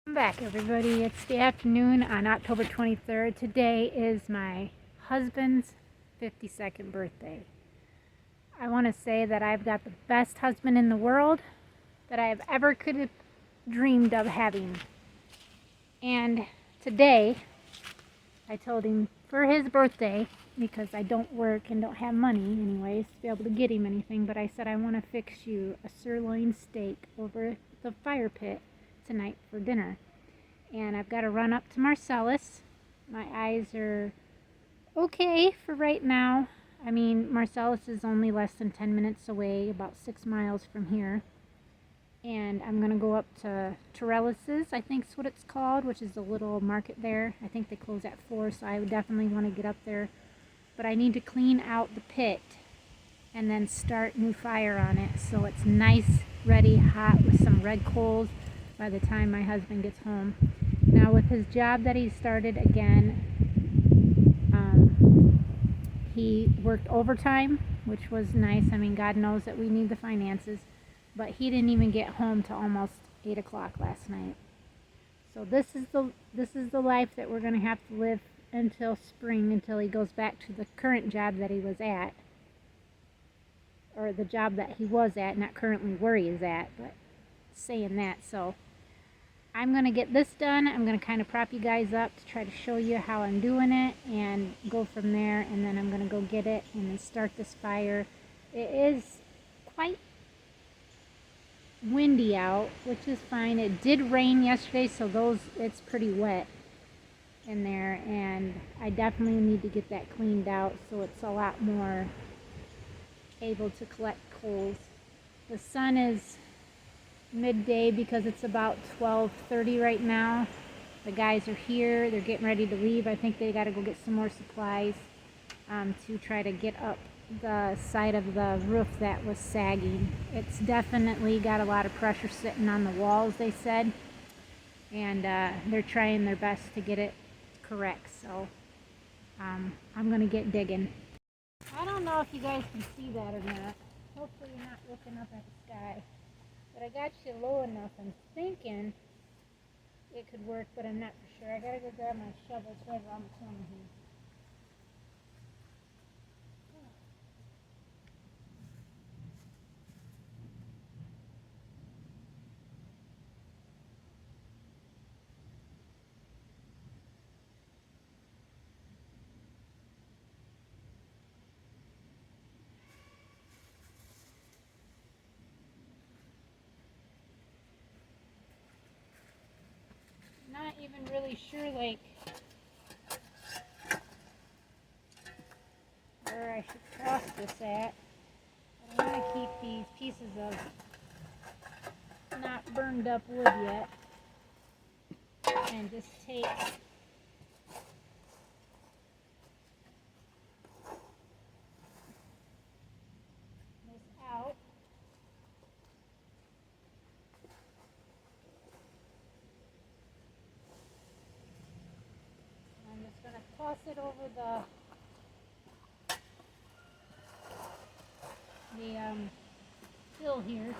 Welcome back, everybody. It's the afternoon on October 23rd. Today is my husband's 52nd birthday. I want to say that I've got the best husband in the world that I have ever could have dreamed of having. And today, I told him for his birthday, because I don't work and don't have money anyways to be able to get him anything, but I said I want to fix you a sirloin steak over the fire pit tonight for dinner. And I've got to run up to Marcellus. My eyes are okay for right now. I mean, Marcellus is only less than 10 minutes away, about 6 miles from here. And I'm going to go up to Torellis's, I think is what it's called, which is a little market there. I think they close at 4, so I would definitely want to get up there. But I need to clean out the pit and then start new fire on it so it's nice, ready, hot with some red coals by the time my husband gets home. Now with his job that he started again, he worked overtime, which was nice. I mean, God knows that we need the finances, but he didn't even get home till almost 8 o'clock last night. So this is the life that we're going to have to live until spring, until he goes back to the current job that he was at, or the job that he was at, not currently where he is at, but saying that. So I'm going to get this done. I'm going to kind of prop you guys up to try to show you how I'm doing it and go from there, and then I'm going to go get it and then start this fire. It is quite windy out, which is fine. It did rain yesterday, so it's pretty wet in there, and I definitely need to get that cleaned out so it's a lot more able to collect coals. The sun is midday because it's about 12:30 right now. The guys are here. They're getting ready to leave. I think they got to go get some more supplies to try to get up the side of the roof that was sagging. It's definitely got a lot of pressure sitting on the walls, they said, and they're trying their best to get it correct. So I'm gonna get digging. I don't know if you guys can see that or not. Hopefully you're not looking up at the sky. But I got you low enough. I'm thinking it could work, but I'm not for sure. I gotta go grab my shovel. It's right around the corner here. Not even really sure, like, where I should toss this at. I want to keep these pieces of not burned up wood yet, and just take this out. I'm just going to toss it over the sill here.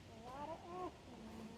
A lot of ash in there.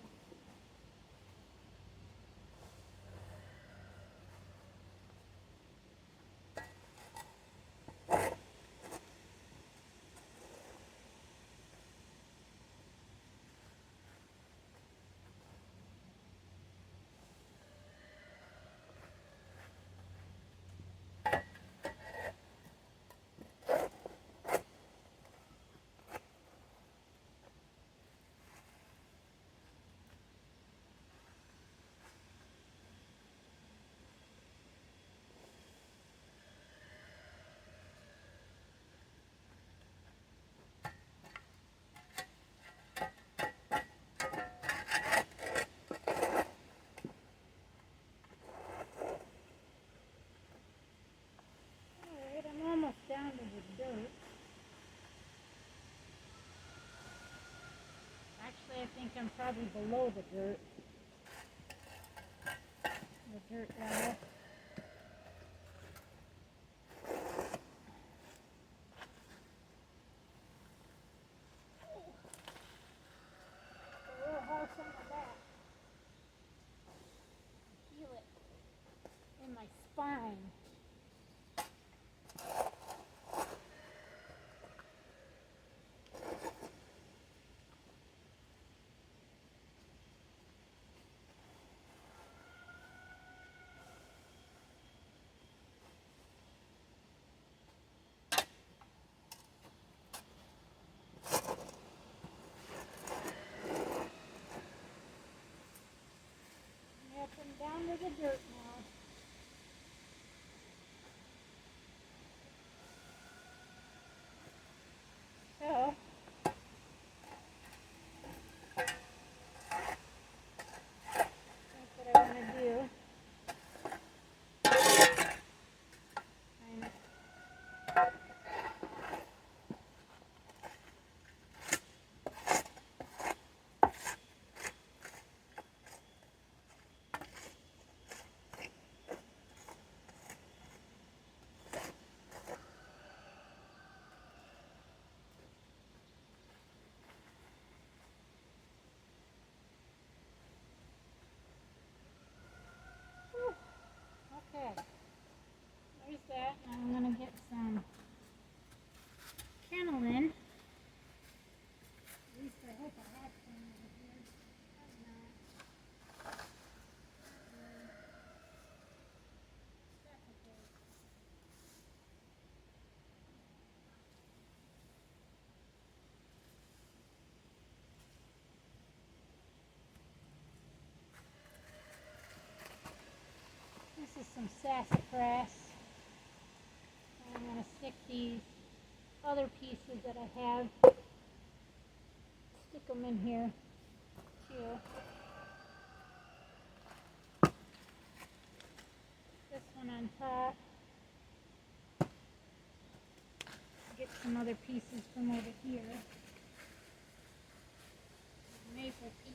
think I'm probably below the dirt level. A real horse on my back. I feel it in my spine. Up and down to the dirt now. So, that's what I want to do. Okay, there's that. Now I'm going to get some kennel in. At least I hope I have some over here. Probably not. That's okay. This is some sassafras. I'm going to stick these other pieces that I have, stick them in here too. This one on top. Get some other pieces from over here. Maple pieces.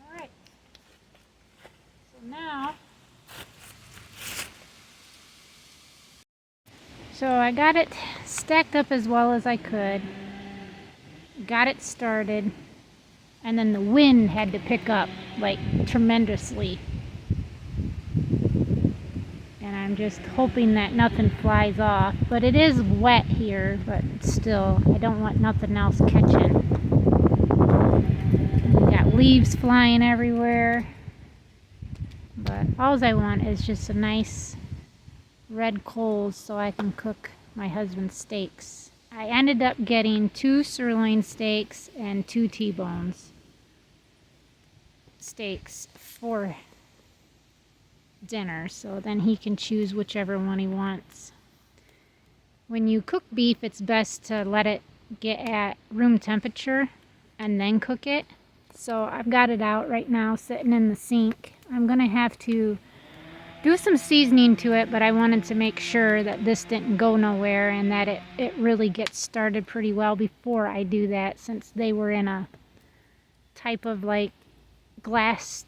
Alright. So I got it stacked up as well as I could. Got it started. And then the wind had to pick up like tremendously. And I'm just hoping that nothing flies off. But it is wet here, but still, I don't want nothing else catching. We got leaves flying everywhere. But all I want is just a nice red coals so I can cook my husband's steaks. I ended up getting 2 sirloin steaks and 2 T-bones steaks for dinner, so then he can choose whichever one he wants. When you cook beef, it's best to let it get at room temperature and then cook it. So I've got it out right now sitting in the sink. I'm gonna have to do some seasoning to it, but I wanted to make sure that this didn't go nowhere and that it really gets started pretty well before I do that, since they were in a type of like glass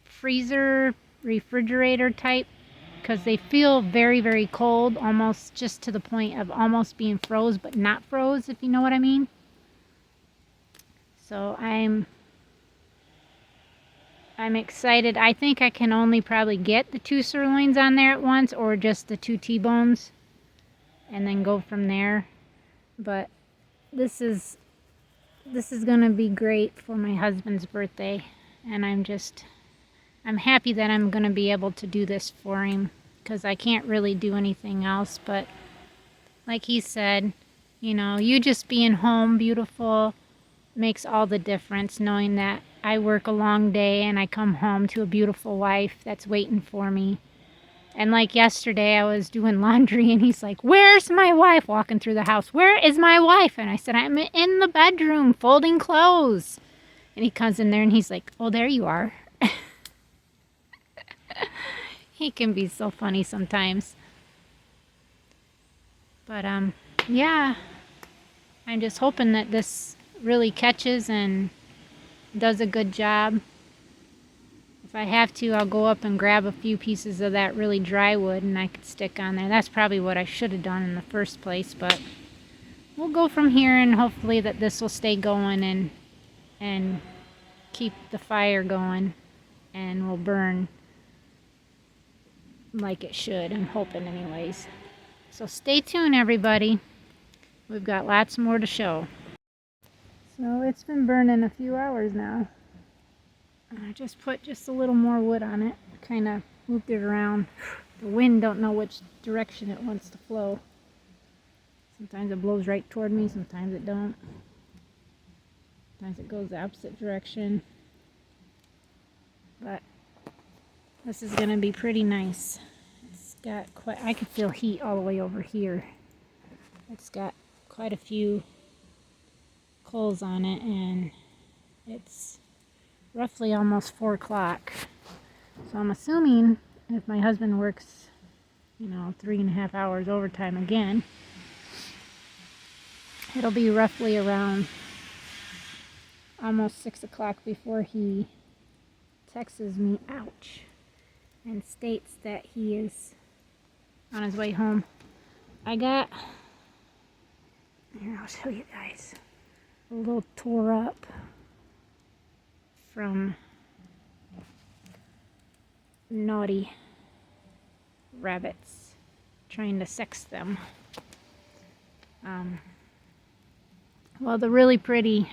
freezer refrigerator type, because they feel very, very cold, almost just to the point of almost being froze but not froze, if you know what I mean. So I'm excited. I think I can only probably get the 2 sirloins on there at once, or just the 2 T-bones, and then go from there. But this is gonna be great for my husband's birthday, and I'm just I'm happy that I'm going to be able to do this for him because I can't really do anything else. But like he said, you know, you just being home beautiful makes all the difference, knowing that I work a long day and I come home to a beautiful wife that's waiting for me. And like yesterday, I was doing laundry and he's like, "Where's my wife?" Walking through the house. "Where is my wife?" And I said, "I'm in the bedroom folding clothes." And he comes in there and he's like, "Oh, there you are." He can be so funny sometimes. But yeah, I'm just hoping that this really catches and does a good job. If I have to, I'll go up and grab a few pieces of that really dry wood and I could stick on there. That's probably what I should have done in the first place, but we'll go from here and hopefully that this will stay going and keep the fire going and will burn like it should. I'm hoping anyways. So stay tuned, everybody. We've got lots more to show. So it's been burning a few hours now. I just put just a little more wood on it. Kind of moved it around. The wind don't know which direction it wants to flow. Sometimes it blows right toward me, sometimes it don't. Sometimes it goes the opposite direction. But this is going to be pretty nice. It's got quite, I can feel heat all the way over here. It's got quite a few coals on it and it's roughly almost 4 o'clock. So I'm assuming if my husband works, you know, 3.5 hours overtime again, it'll be roughly around almost 6 o'clock before he texts me, ouch, and states that he is on his way home. I got, here I'll show you guys, a little tore up from naughty rabbits trying to sex them. Well, the really pretty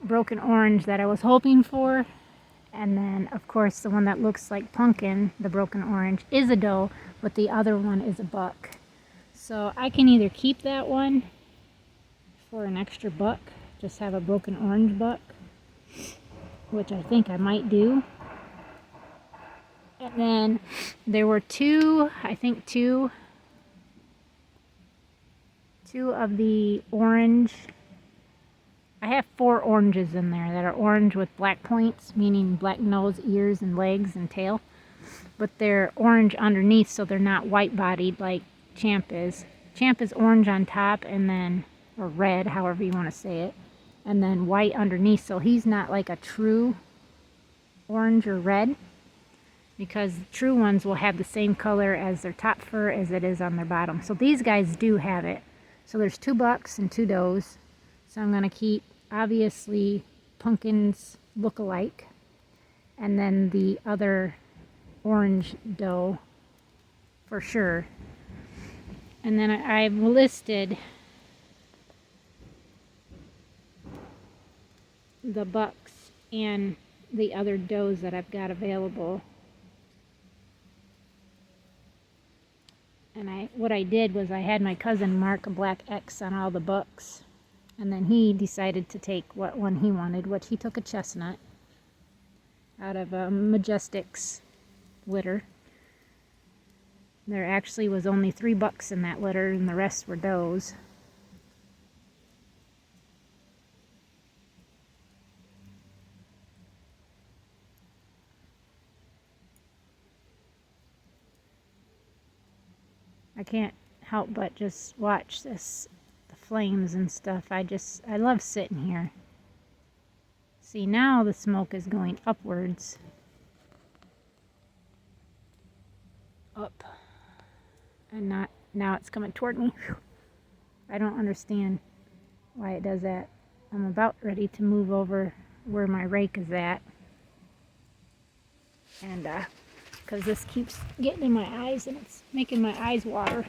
broken orange that I was hoping for, and then of course the one that looks like pumpkin, the broken orange, is a doe, but the other one is a buck. So I can either keep that one for an extra buck, just have a broken orange buck, which I think I might do. And then there were two of the orange. I have 4 oranges in there that are orange with black points, meaning black nose, ears, and legs and tail. But they're orange underneath, so they're not white-bodied like Champ is. Champ is orange on top and then, or red, however you want to say it, and then white underneath, so he's not like a true orange or red, because the true ones will have the same color as their top fur as it is on their bottom. So these guys do have it. So there's 2 bucks and 2 does. So I'm going to keep, obviously, Pumpkin's look-alike, and then the other orange doe for sure. And then I've listed the bucks and the other does that I've got available. And what I did was I had my cousin mark a black X on all the bucks. And then he decided to take what one he wanted, which he took a chestnut out of a Majestic's litter. There actually was only 3 bucks in that litter and the rest were does. I can't help but just watch this, the flames and stuff. I love sitting here. See, now the smoke is going upwards. Up. And not, now it's coming toward me. Whew. I don't understand why it does that. I'm about ready to move over where my rake is at. And, because this keeps getting in my eyes and it's making my eyes water.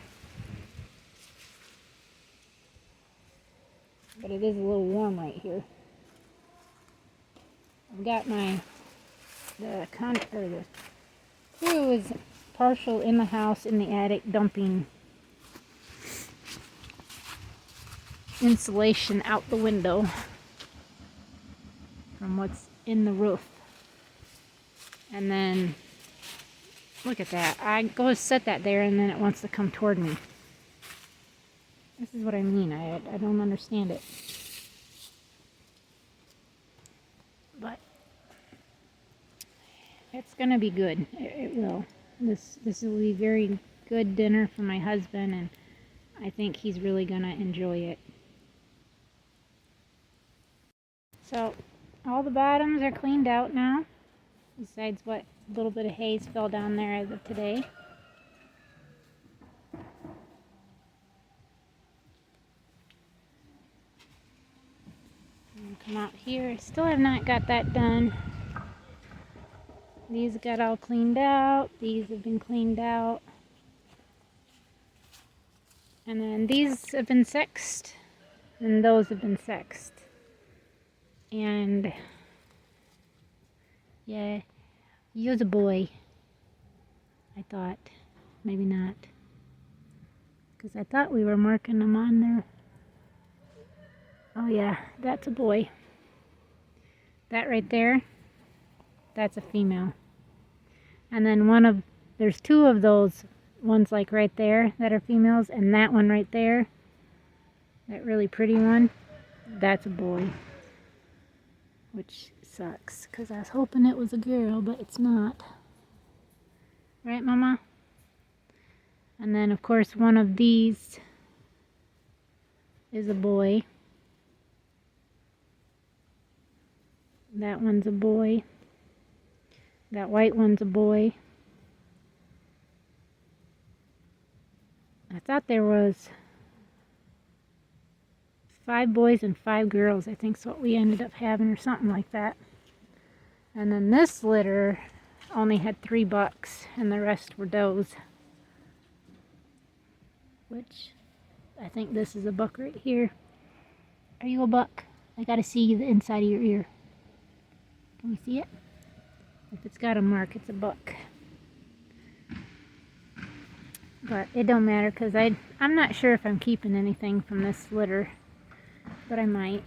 But it is a little warm right here. I've got my the crew is partial in the house, in the attic, dumping insulation out the window from what's in the roof. And then, look at that. I go to set that there and then it wants to come toward me. This is what I mean. I don't understand it. But it's gonna be good. It will. This will be very good dinner for my husband, and I think he's really gonna enjoy it. So all the bottoms are cleaned out now, besides what little bit of haze fell down there as of today. Come out here. I still have not got that done. These got all cleaned out. These have been cleaned out. And then these have been sexed. And those have been sexed. And yeah, you're the boy. I thought. Maybe not. Because I thought we were marking them on there. Oh yeah, that's a boy. That right there, that's a female. And then there's two of those ones like right there that are females, and that one right there, that really pretty one, that's a boy. Which sucks, because I was hoping it was a girl, but it's not. Right, Mama? And then of course one of these is a boy. That one's a boy. That white one's a boy. I thought there was 5 boys and 5 girls. I think's what we ended up having, or something like that. And then this litter only had 3 bucks, and the rest were does. Which, I think this is a buck right here. Are you a buck? I gotta see the inside of your ear. Can we see it? If it's got a mark, it's a buck. But it don't matter, because I'm not sure if I'm keeping anything from this litter. But I might.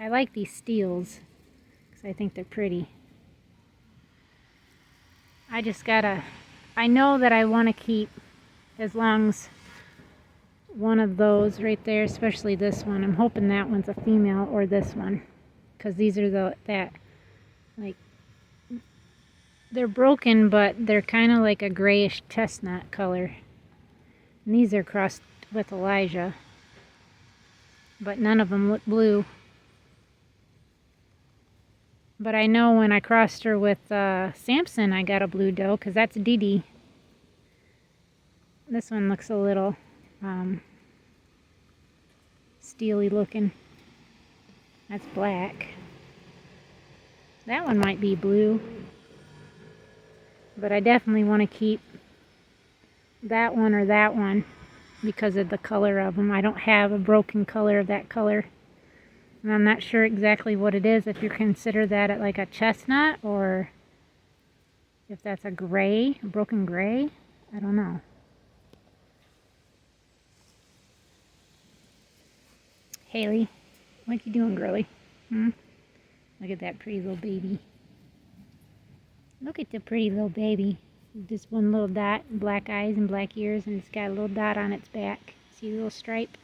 I like these steels, because I think they're pretty. I know that I want to keep, as long as one of those right there, especially this one. I'm hoping that one's a female, or this one. Because these are like, they're broken, but they're kind of like a grayish chestnut color. And these are crossed with Elijah, but none of them look blue. But I know when I crossed her with Samson, I got a blue doe, because that's Dee Dee. This one looks a little steely looking. That's black. That one might be blue. But I definitely want to keep that one or that one because of the color of them. I don't have a broken color of that color. And I'm not sure exactly what it is, if you consider that like a chestnut, or if that's a gray, a broken gray. I don't know. Haley, what you doing, girly? Look at that pretty little baby. Look at the pretty little baby. Just one little dot, black eyes and black ears, and it's got a little dot on its back. See the little stripe?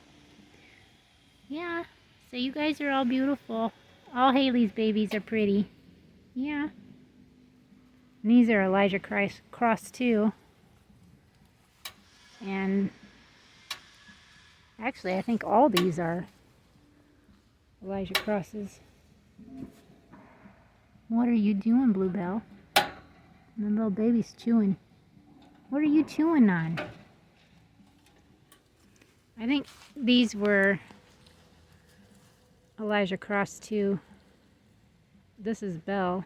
Yeah. So you guys are all beautiful. All Haley's babies are pretty. Yeah. And these are Elijah Cross too. And actually, I think all these are Elijah Crosses. What are you doing, Bluebell? The little baby's chewing. What are you chewing on? I think these were Elijah Cross too. This is Belle.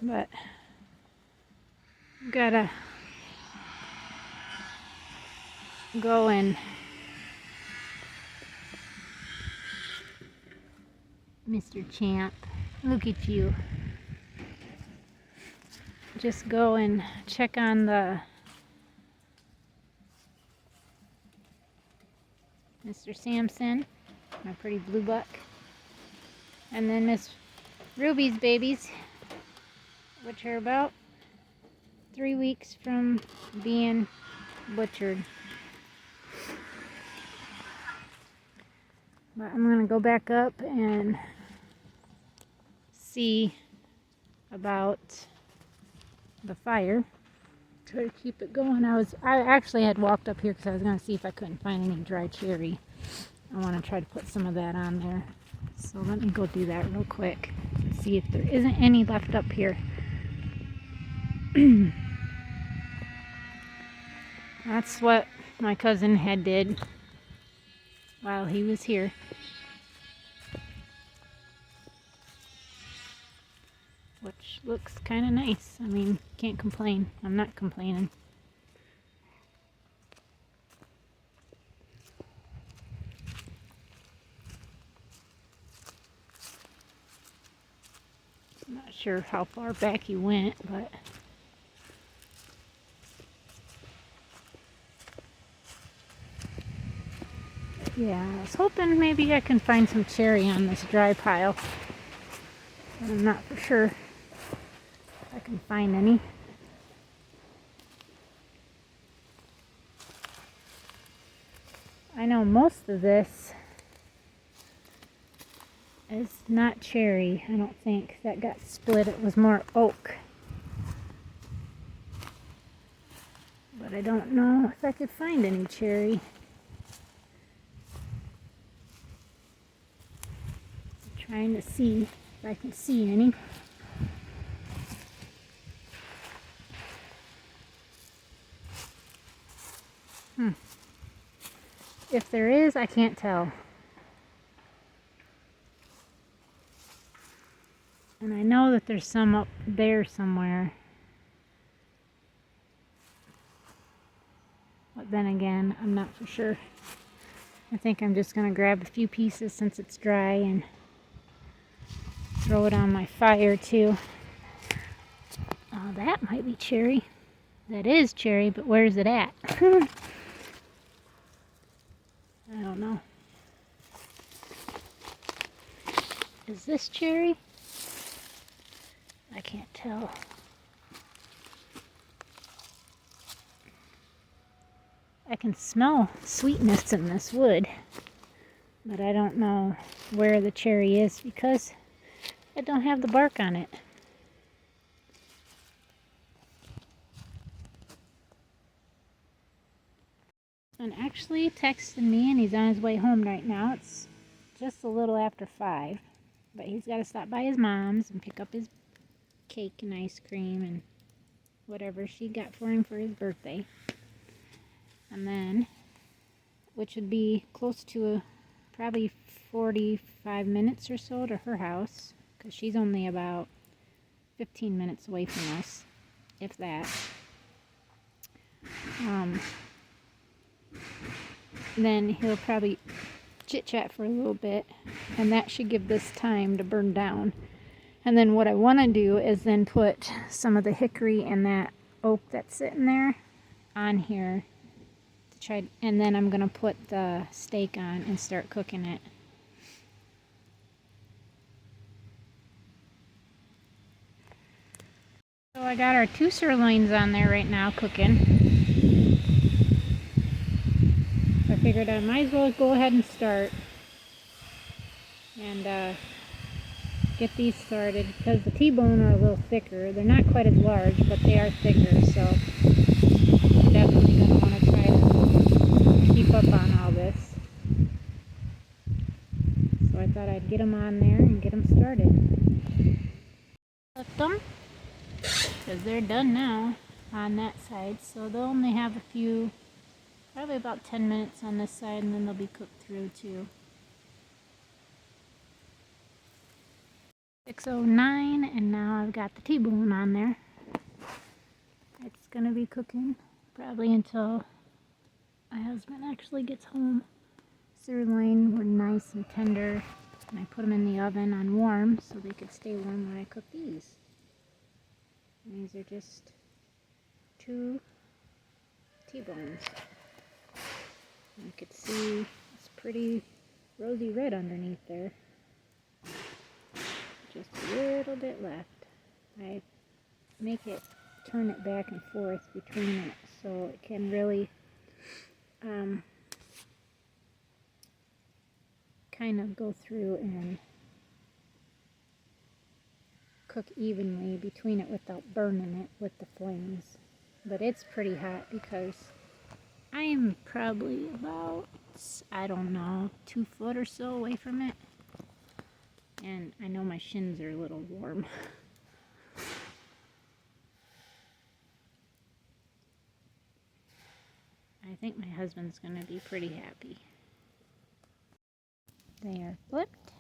But gotta go and Mr. Champ, look at you. Just go and check on the Mr. Samson, my pretty blue buck, and then Miss Ruby's babies, which are about 3 weeks from being butchered. But I'm gonna go back up and see about the fire. Try to keep it going. I actually had walked up here because I was gonna see if I couldn't find any dry cherry. I want to try to put some of that on there. So let me go do that real quick and see if there isn't any left up here. That's what my cousin had did while he was here. Which looks kind of nice. I mean, can't complain. I'm not complaining. I'm not sure how far back he went, but yeah, I was hoping maybe I can find some cherry on this dry pile. But I'm not for sure if I can find any. I know most of this is not cherry. I don't think that got split. It was more oak. But I don't know if I could find any cherry. I'm trying to see if I can see any. If there is, I can't tell. And I know that there's some up there somewhere. But then again, I'm not for sure. I think I'm just going to grab a few pieces since it's dry and throw it on my fire too. Oh, that might be cherry. That is cherry, but where's it at? I don't know. Is this cherry? I can't tell. I can smell sweetness in this wood, but I don't know where the cherry is because I don't have the bark on it. And actually texted me, and he's on his way home right now. It's just a little after 5, but he's got to stop by his mom's and pick up his cake and ice cream and whatever she got for him for his birthday. And then, which would be close to probably 45 minutes or so to her house, because she's only about 15 minutes away from us, if that. Then he'll probably chit-chat for a little bit, and that should give this time to burn down. And then what I want to do is then put some of the hickory and that oak that's sitting there on here to try, and then I'm going to put the steak on and start cooking it. So I got our 2 sirloins on there right now cooking. I figured I might as well go ahead and start and get these started because the T-bone are a little thicker. They're not quite as large, but they are thicker, so I'm definitely going to want to try to keep up on all this. So I thought I'd get them on there and get them started. Flip them because they're done now on that side, so they'll only have a few, probably about 10 minutes on this side, and then they'll be cooked through too. 6:09, and now I've got the T-bone on there. It's gonna be cooking probably until my husband actually gets home. Sirloin were nice and tender, and I put them in the oven on warm so they could stay warm when I cook these. And these are just 2 T-bones. You could see it's pretty rosy red underneath there. Just a little bit left. I make it, turn it back and forth between it so it can really kind of go through and cook evenly between it without burning it with the flames. But it's pretty hot because I am probably about, I don't know, 2 foot or so away from it. And I know my shins are a little warm. I think my husband's going to be pretty happy. They are flipped.